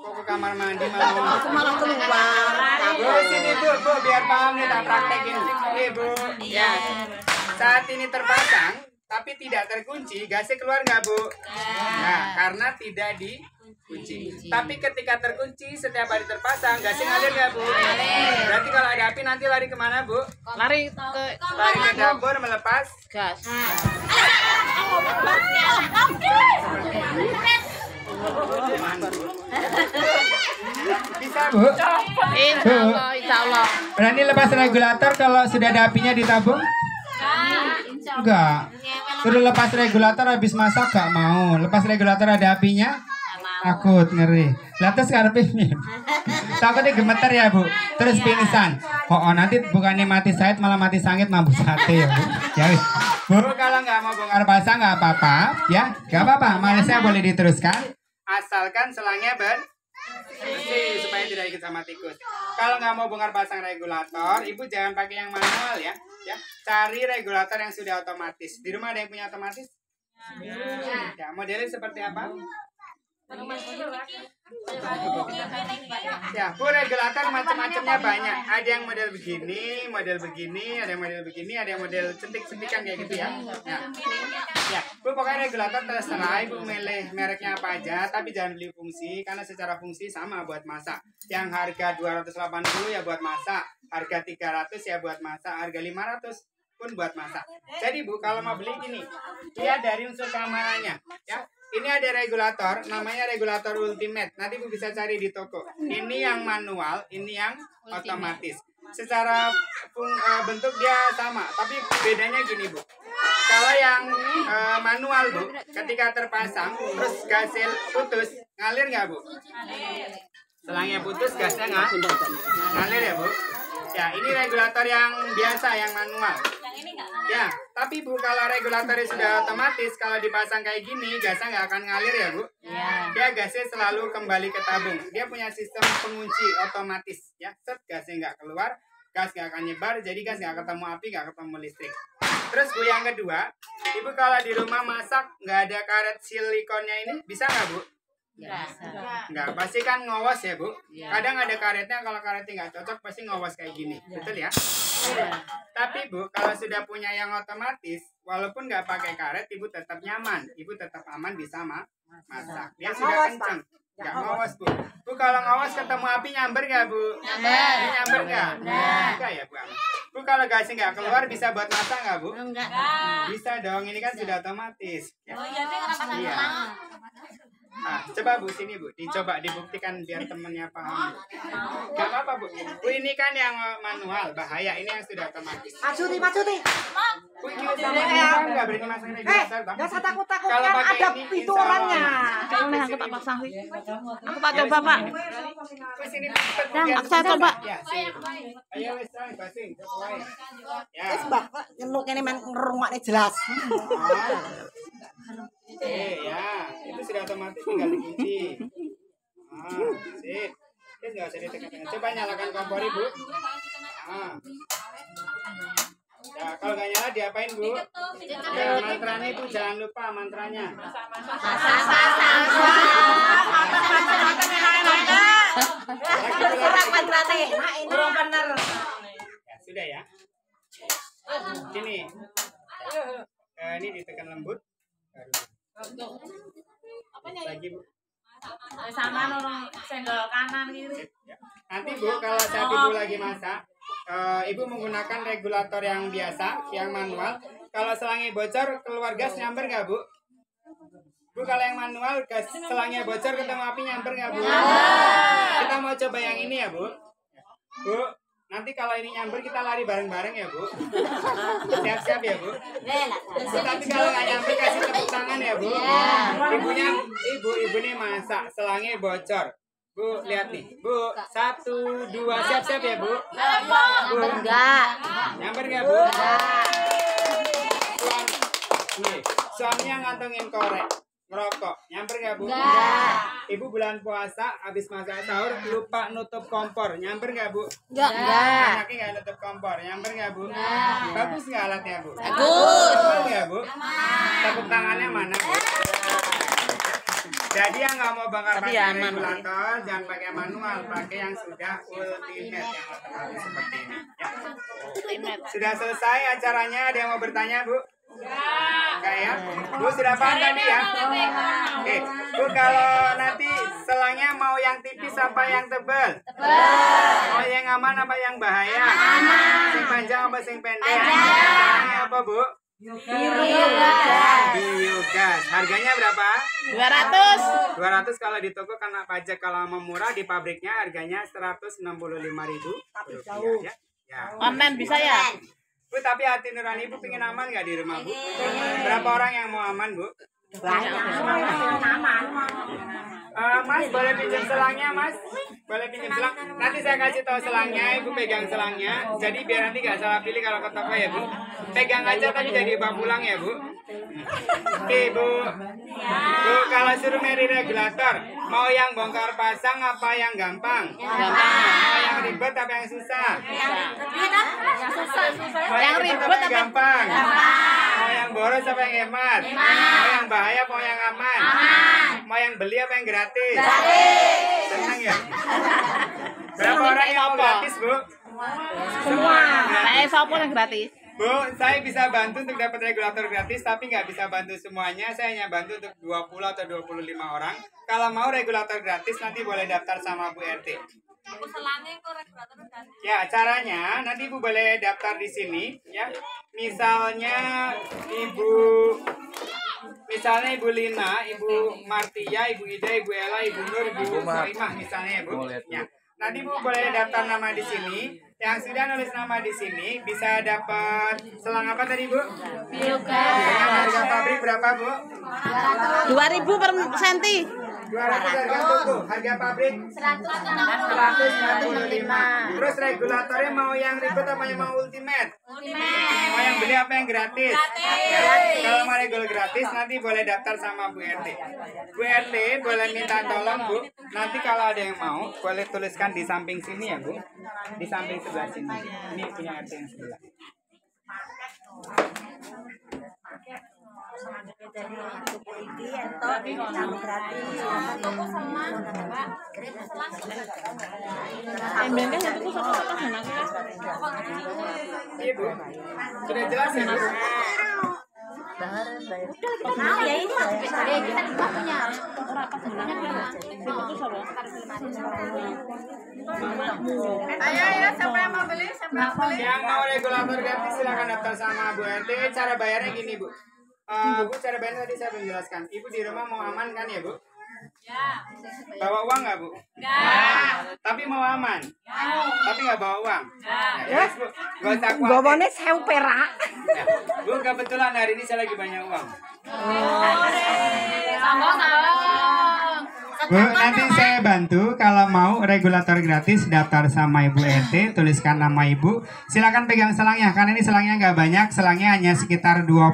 Kok ke kamar mandi malah Malah keluar. Bu, sini Bu, biar paham nih tak praktekin. Nih Bu, ya. Saat ini terpasang, tapi tidak terkunci, gasnya keluar nggak Bu? Nah, karena tidak dikunci. Tapi ketika terkunci, setiap hari terpasang, gasnya ngalir nggak Bu? Berarti kalau ada api nanti lari kemana Bu? Lari Ke dapur melepas gas. bisa Bu? Insya Allah. Berani lepas regulator kalau sudah ada apinya ditabung? Enggak. Suruh lepas regulator habis masak gak mau. Lepas regulator ada apinya? Takut, ngeri. Lihat terus karepin. Takutnya gemeter ya Bu. Terus pingsan. Oh, nanti bukannya mati sait malah mati sangit mampu sate ya Bu. Ya wis. Bu, kalau nggak mau bongkar pasang nggak apa-apa ya. Nggak apa-apa. Malesnya boleh diteruskan. Asalkan selangnya bersih supaya tidak ikut sama tikus. Kalau nggak mau bongkar pasang regulator, Ibu jangan pakai yang manual ya. Ya, cari regulator yang sudah otomatis. Di rumah ada yang punya otomatis? Ya, modelnya seperti apa? Ya, Bu, regulator macam-macamnya banyak. Ada yang model begini, ada yang model begini, ada yang model centik-centikan kayak gitu ya. Ya, Bu, pokoknya regulator terserah Ibu milih mereknya apa aja, tapi jangan beli fungsi karena secara fungsi sama buat masak. Yang harga 280 ya buat masak, harga 300 ya buat masak, harga 500 pun buat masak. Jadi Bu, kalau mau beli gini, dia dari unsur keamanannya, ya. Ini ada regulator, namanya regulator ultimate. Nanti Bu bisa cari di toko. Ini yang manual, ini yang otomatis. Secara bentuk dia sama, tapi bedanya gini Bu. Kalau yang manual Bu, ketika terpasang, terus gasnya putus, ngalir nggak Bu? Selangnya putus, gasnya ngalir ya Bu? Ya, ini regulator yang biasa, yang manual. Ya, tapi Bu, kalau regulatornya sudah otomatis, kalau dipasang kayak gini, gasnya nggak akan ngalir ya Bu? Dia gasnya selalu kembali ke tabung. Dia punya sistem pengunci otomatis. Ya, set gasnya nggak keluar, gas nggak akan nyebar, jadi gas nggak ketemu api, nggak ketemu listrik. Terus Bu, yang kedua, Ibu kalau di rumah masak nggak ada karet silikonnya ini, bisa nggak Bu? Enggak, pasti kan ngowos ya Bu. Kadang ada karetnya, kalau karetnya nggak cocok pasti ngowos kayak gini, betul ya? Tapi Bu, kalau sudah punya yang otomatis, walaupun nggak pakai karet, Ibu tetap nyaman, Ibu tetap aman bisa masak. Dia sudah kenceng, nggak ngowos Bu. Bu, kalau ngowos ketemu api nyamber nggak Bu? Nyamber nggak? Enggak ya Bu. Bu, kalau gasnya nggak keluar bisa buat masak nggak Bu? Bisa dong, ini kan sudah otomatis. Iya. Nah, coba Bu, sini Bu, dicoba dibuktikan biar temennya paham. Gak apa-apa Bu. Bu, ini kan yang manual, bahaya. Ini yang sudah otomatis. Macuti. Bu, ini sama kan nggak berani masang regulator. Nggak usah takut-takut, kan ada itu orangnya. Aku tak pasang. Aku tak coba Pak. Bu, sini Aku saya coba. Ya, sip. Ayo wes basing. Ya. Wis Mbak, nyeluk ini men ngerungokne jelas. Ya, itu sudah otomatis tinggal dikunci. Sip. Terus nggak usah ditekan. Coba nyalakan kompor Bu. Ya, kalau nggak nyala diapain Bu? Ya, mantranya itu jangan lupa mantranya. Ya, sudah ya. Sini. Ini ditekan lembut. Lagi Bu. Sama orang senggol kanan gitu. Nanti Bu, kalau saat Ibu lagi masak, Ibu menggunakan regulator yang biasa, yang manual. Kalau selangnya bocor, keluar gas nyamber nggak Bu? Bu, kalau yang manual, gas selangnya bocor ketemu api nyamber nggak Bu? Kita mau coba yang ini ya Bu. Bu, nanti kalau ini nyamber kita lari bareng-bareng ya Bu. Siap-siap ya Bu. Tapi kalau nggak nyamber kasih tepuk tangan ya Bu. Ibu nih masak, selangnya bocor. Bu, lihat nih. Bu, 1, 2, siap-siap ya Bu. Bu, nyamber nggak Bu? Suaminya ngantongin korek, ngerokok, nyamper nggak Bu? Ibu bulan puasa, habis masak sahur, lupa nutup kompor, nyamper nggak Bu? Anaknya nggak nutup kompor, nyamper nggak Bu? Bagus nggak alatnya Bu? Bagus nggak Bu? Tepuk tangannya mana Bu? Jadi yang nggak mau bakar pakai regulator, jangan pakai manual, pakai yang sudah ultimate, yang otomatis seperti ini. Ya. Sudah selesai acaranya, ada yang mau bertanya Bu? Enggak ya? Bu, sudah paham tadi ya? Oke, Bu, kalau nanti selangnya mau yang tipis apa yang tebal? Mau yang aman apa yang bahaya? Sing panjang apa sing pendek? Selangnya apa Bu? Biogas. Harganya berapa? 200. 200 kalau di toko karena pajak, kalau mau murah di pabriknya harganya 165.000 rupiah ya. Online bisa ya? Bu, tapi hati nurani Ibu pengen aman nggak di rumah Bu? Berapa orang yang mau aman Bu? Mas, boleh pinjam selangnya Mas? Boleh pinjam selang? Nanti saya kasih tahu selangnya, Ibu pegang selangnya. Jadi biar nanti nggak salah pilih kalau ke toko ya Bu. Pegang aja tapi jadi bawa pulang ya Bu. Oke Bu. Bu, kalau suruh milih regulator, mau yang bongkar pasang apa yang gampang? Mau yang ribet apa yang susah? Yang ribet apa yang apa? gampang? Mau yang boros apa yang hemat? Mau yang bahaya apa yang aman? Mau yang beli apa yang gratis? Senang ya? Berapa orang yang mau gratis Bu? Semua. Saya sopo yang gratis. Bu, saya bisa bantu untuk dapat regulator gratis, tapi nggak bisa bantu semuanya. Saya hanya bantu untuk 20 atau 25 orang. Kalau mau regulator gratis, nanti boleh daftar sama Bu RT. Aku selangnya kok regulator dan Ya, caranya nanti Ibu boleh daftar di sini, ya. Misalnya Ibu Lina, Ibu Martia, Ibu Ida, Ibu Ella, Ibu Nur, Ibu Soimah misalnya ya, Bu. Ya. Nanti Bu boleh daftar nama di sini. Yang sudah nulis nama di sini bisa dapat selang apa tadi, Bu? Biogas. Dengan harga pabrik berapa, Bu? 2.000 per senti. 200 harga toko. Harga pabrik 165. Terus regulatornya mau yang ribet apa yang mau ultimate? Mau yang beli apa yang gratis? Kalau mau regul gratis nanti boleh daftar sama Bu RT. Bu RT boleh minta tolong, Bu. Nanti kalau ada yang mau boleh tuliskan di samping sini ya, Bu. Di samping sebelah sini. Ini punya RT yang sebelah. Embengnya satu tuh sama anaknya. Iya, Bu. Sudah jelas ya, Bu? ya ini mah kita di punya. Ayo siapa yang mau beli? Siapa yang mau beli? Yang mau regulator gratis silakan daftar sama Bu RT. Cara bayarnya gini, Bu. Bu, cara bayarnya tadi saya belum jelaskan. Ibu di rumah mau aman kan ya, Bu? Ya. Bawa uang nggak, Bu? Enggak. Tapi mau aman? Tapi nggak bawa uang? Ya. Bu. Nggak usah khawatir. Gawone sewu perak. Ya. Bu, kebetulan hari ini saya lagi banyak uang. Sambung. Bu, nanti saya bantu kalau mau regulator gratis daftar sama Ibu RT, tuliskan nama Ibu. Silakan pegang selangnya karena ini selangnya nggak banyak, selangnya hanya sekitar 20.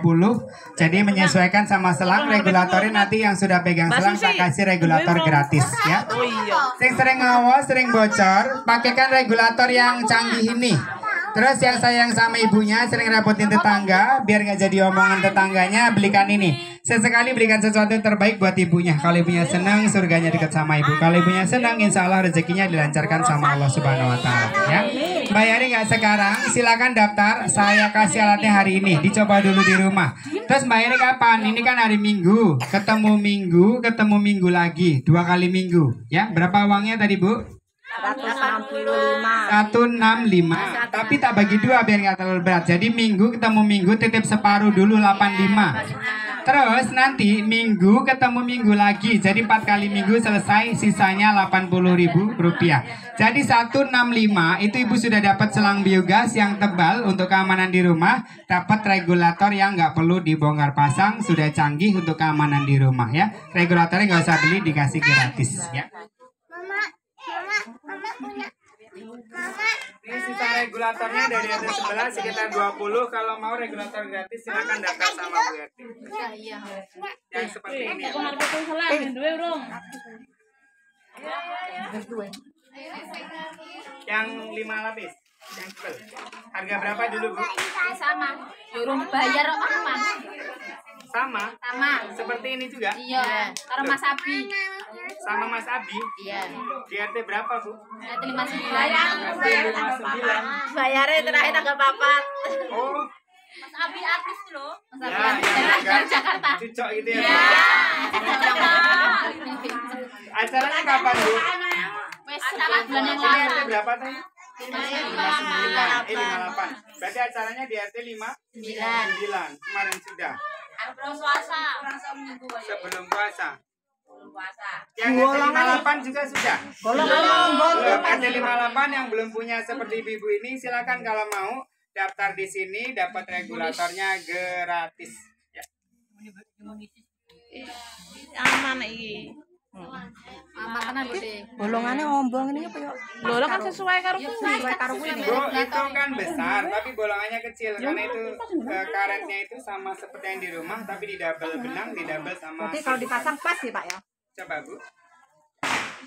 Jadi menyesuaikan sama selang regulatornya nanti yang sudah pegang selang saya kasih regulator gratis ya. Sing sering ngawas, sering bocor, pakaikan regulator yang canggih ini. Terus yang sayang sama ibunya sering rapotin tetangga, biar nggak jadi omongan tetangganya, belikan ini. Sesekali belikan sesuatu yang terbaik buat ibunya. Kalau ibunya senang, surganya dekat sama ibu. Kalau ibunya senang, insya Allah rezekinya dilancarkan sama Allah Subhanahu Wa Taala. Ya, bayarnya nggak sekarang, silakan daftar. Saya kasih alatnya hari ini, dicoba dulu di rumah. Terus bayarnya kapan? Ini kan hari Minggu, ketemu Minggu lagi, 2 kali Minggu. Ya, berapa uangnya tadi, Bu? 165. Tapi tak bagi 2 biar nggak terlalu berat. Jadi Minggu ketemu Minggu titip separuh dulu 85. Terus nanti Minggu ketemu Minggu lagi. Jadi 4 kali Minggu selesai, sisanya Rp80.000. Jadi 165 itu Ibu sudah dapat selang biogas yang tebal untuk keamanan di rumah, dapat regulator yang nggak perlu dibongkar pasang, sudah canggih untuk keamanan di rumah ya. Regulatornya nggak usah beli, dikasih gratis ya. Ini sisa regulatornya dari atas sebelah sekitar 20. Kalau mau regulator gratis silakan daftar sama Bu RT. Iya. Yang seperti ini. Yang 5 lapis. Yang tebal. Harga berapa dulu, Bu? Sama. Jurung bayar apa? Sama. Sama. Seperti ini juga. Iya. Karo Mas Abi. Sama Mas Abi. Iya. Di RT berapa, Bu? Ada 59. RT 59. Bayarnya terakhir tanggal 4. Oh. Mas Abi artis loh. Mas Ya, Abi yang dari Jakarta. Cucok gitu ya. Iya. Acaranya kapan, Bu? Wes acara bulan yang Ini RT lalu. berapa tadi? 59. 58. Berarti acaranya di RT 59. Kemarin sudah. Sebelum puasa. Sebelum puasa. Puasa. Yang RT 58 juga sudah. Belum. RT 58 yang belum punya seperti ibu ini silakan kalau mau daftar di sini dapat regulatornya gratis. Ya. Aman iki. Makanan gede. Bolongannya ngombong ini apa ya? Lho kan sesuai karo Bu, itu kan besar tapi bolongannya kecil karena itu karetnya itu sama seperti yang di rumah tapi di double benang, di double sama. Berarti kalau dipasang pas ya Pak ya? Coba, Bu.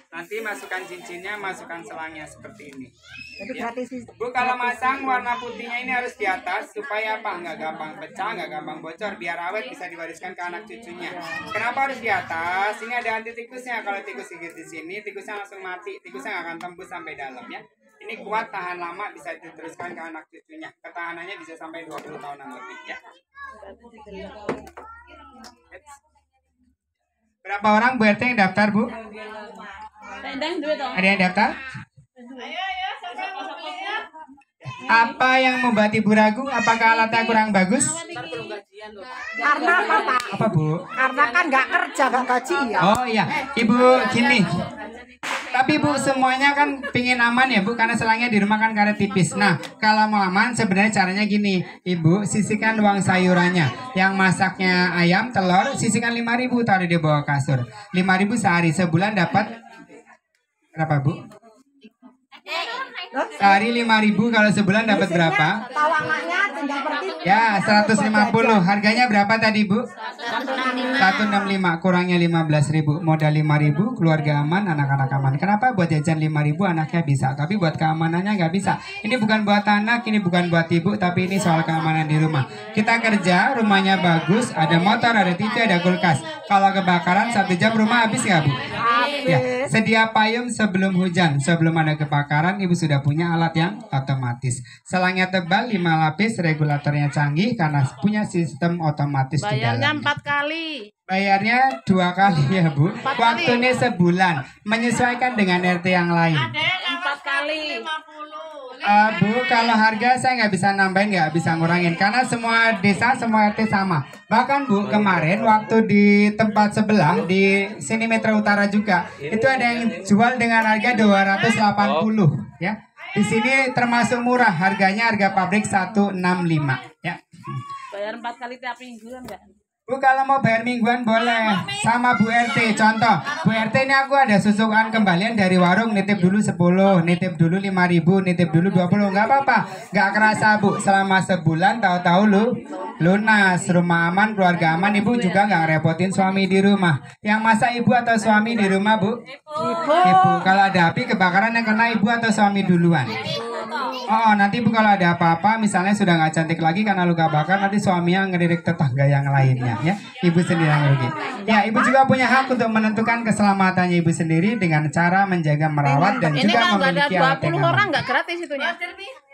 Nanti masukkan cincinnya, masukkan selangnya seperti ini. Jadi gratis. Bu, kalau masang warna putihnya ini harus di atas supaya apa? Nggak gampang pecah, nggak gampang bocor, biar awet bisa diwariskan ke anak cucunya. Kenapa harus di atas? Ini ada anti tikusnya. Kalau tikus gigit di sini, tikusnya langsung mati. Tikusnya nggak akan tembus sampai dalam ya. Ini Ini kuat, tahan lama, bisa diteruskan ke anak cucunya. Ketahanannya bisa sampai 20 tahunan lebih ya. Berapa orang Bu RT yang daftar, Bu? Ada yang daftar? Apa yang membuat Ibu ragu? Apakah alatnya kurang bagus? Karena apa, Pak? Apa, Bu? Karena kan nggak kerja, nggak gaji ya. Oh iya, Ibu gini. Tapi Bu semuanya kan pingin aman ya Bu, karena selangnya di rumah kan karet tipis. Nah kalau mau aman sebenarnya caranya gini, Ibu sisihkan uang sayurannya. Yang masaknya ayam, telur, sisihkan 5.000 taruh di bawah kasur. 5.000 sehari, sebulan dapat berapa Bu? Sehari 5.000, kalau sebulan dapat berapa? Tawangannya tinggal pergi. Ya 150. Harganya berapa tadi Bu? 165, kurangnya 15.000. Modal 5.000, keluarga aman, anak-anak aman. Kenapa buat jajan 5.000 anaknya bisa, tapi buat keamanannya nggak bisa. Ini bukan buat anak, ini bukan buat ibu, tapi ini soal keamanan di rumah. Kita kerja, rumahnya bagus, ada motor, ada TV, ada kulkas. Kalau kebakaran 1 jam rumah habis nggak Bu? Ya, sedia payung sebelum hujan. Sebelum ada kebakaran, Ibu sudah punya alat yang otomatis. Selangnya tebal, 5 lapis, regulatornya canggih karena punya sistem otomatis di Bayarnya dalam. 4 kali. Bayarnya 2 kali ya Bu. Waktunya sebulan, menyesuaikan dengan RT yang lain. 4 kali. Bu, kalau harga saya nggak bisa nambahin, nggak bisa ngurangin karena semua desa, semua RT sama. Bahkan Bu, kemarin waktu di tempat sebelah di sini Metro Utara juga, itu ada yang jual dengan harga 280 ya. Di sini termasuk murah, harganya harga pabrik 165 ya. Bayar 4 kali tiap minggu kan enggak? Bu, kalau mau bayar mingguan boleh sama Bu RT. Contoh, Bu RT ini aku ada susukan kembalian dari warung, nitip dulu 10, nitip dulu 5.000, nitip dulu 20, nggak apa-apa, nggak kerasa Bu. Selama sebulan tahu-tahu lunas, rumah aman, keluarga aman. Ibu juga nggak ngerepotin suami di rumah. Yang masak ibu atau suami di rumah Bu? Ibu. Kalau ada api kebakaran yang kena ibu atau suami duluan? Oh, nanti Bu kalau ada apa-apa, misalnya sudah nggak cantik lagi karena luka bakar, nanti suaminya ngelirik tetangga yang lainnya ya. Ibu sendiri yang rugi. Ya, Ibu juga punya hak untuk menentukan keselamatannya Ibu sendiri dengan cara menjaga, merawat dan Ini juga kalau nggak memiliki ada alat 20 yang orang aman. nggak gratis itunya.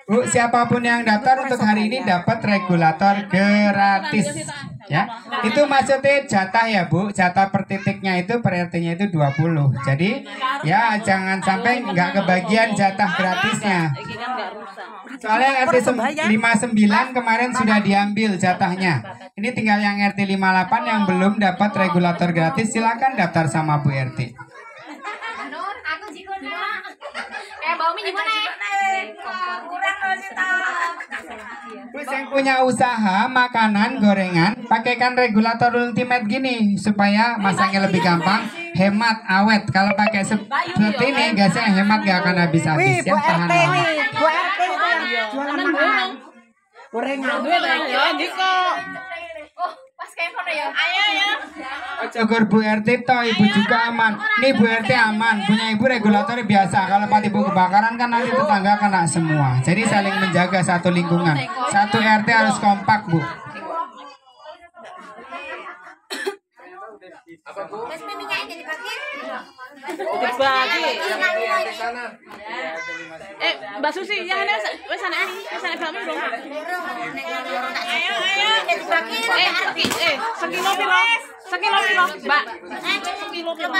Bu, siapapun yang daftar untuk hari ini dapat regulator gratis. Ya, itu maksudnya jatah ya Bu, jatah per titiknya itu per RT-nya itu 20. Jadi ya jangan sampai nggak kebagian jatah gratisnya. Ini kan nggak rusak. Soalnya RT 59 kemarin sudah diambil jatahnya. Ini tinggal yang RT 58 yang belum dapat regulator gratis, silakan daftar sama Bu RT. Aku jikona. Bau mi gimana? Kurang Terus yang punya usaha makanan gorengan, pakaikan regulator ultimate gini supaya masangnya lebih gampang, hemat, awet. Kalau pakai seperti ini gasnya hemat, gak akan habis-habis ya, tahan lama. Bu RT itu yang jualan makanan. Gorengan. Ya, Diko. Oh, pas kayak kono ya. Ayo ya. Ojogur Bu RT toh, Ibu juga aman. Nih Bu RT aman, punya Ibu regulator biasa. Kalau Pak Ibu kebakaran kan nanti tetangga kena semua. Jadi saling menjaga satu lingkungan. Satu RT harus kompak Bu. Dibagi. Mbak Susi, yang ini wes sana kami belum. Sekilo piro? Sekilo piro, Mbak? Sekilo piro?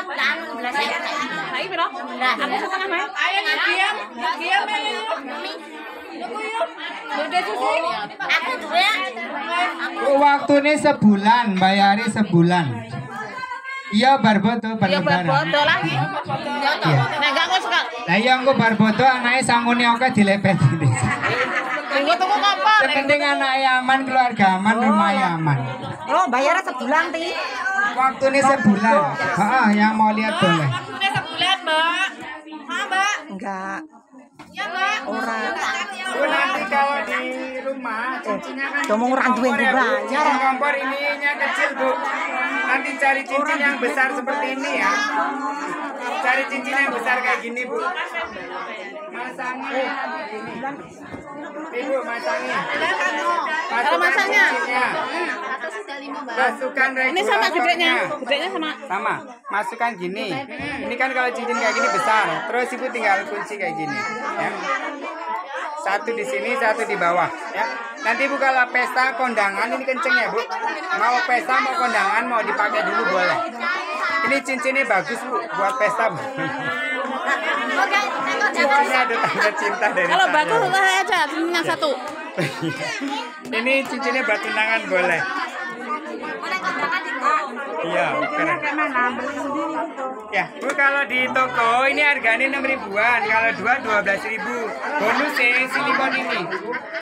Saiki piro? Aku setengah Mas. Ayo diam. Waktunya sebulan, bayari sebulan. Iya barboto per Ya lebaran. barbodo lah. Iya. Nek gak kok sekal. Lah iya engko barboto anake sangune oke dilepeti desa. Tunggu kompor. Sepenting anaknya aman, keluarga aman, rumahnya aman. Oh, bayarnya sebulan, Ti. Waktunya sebulan. Heeh, yang mau lihat boleh. Udah sebulan, Mbak. Mbak. Enggak. Ya, Mbak. Orang. Bu, nanti kalau di rumah cincinnya kan Ngomong orang duit kompor ya, Bu. banyak. Kompor ininya kecil Bu. Nanti cari cincin yang besar seperti ini ya. Cari cincin yang besar kayak gini Bu. Masangnya Ibu masangnya. Kalau masangnya. Masukkan regulatornya. Ini sama gedenya. Gedenya sama. Sama. Masukkan gini. Ini kan kalau cincin kayak gini besar. Terus Ibu tinggal kunci kayak gini, ya. Satu di sini, satu di bawah, ya. Nanti Bu kalau pesta kondangan ini kenceng ya Bu. Mau pesta, mau kondangan, mau dipakai dulu boleh. Ini cincinnya bagus Bu, buat pesta Bu. Ini ada tanda cinta dari Kalau saya. bagus lah aja, yang satu. Ini cincinnya buat tunangan boleh. Iya, keren. Ya, Bu kalau di toko ini harganya 6 ribuan, kalau 2 12.000. Bonus ya silikon ini.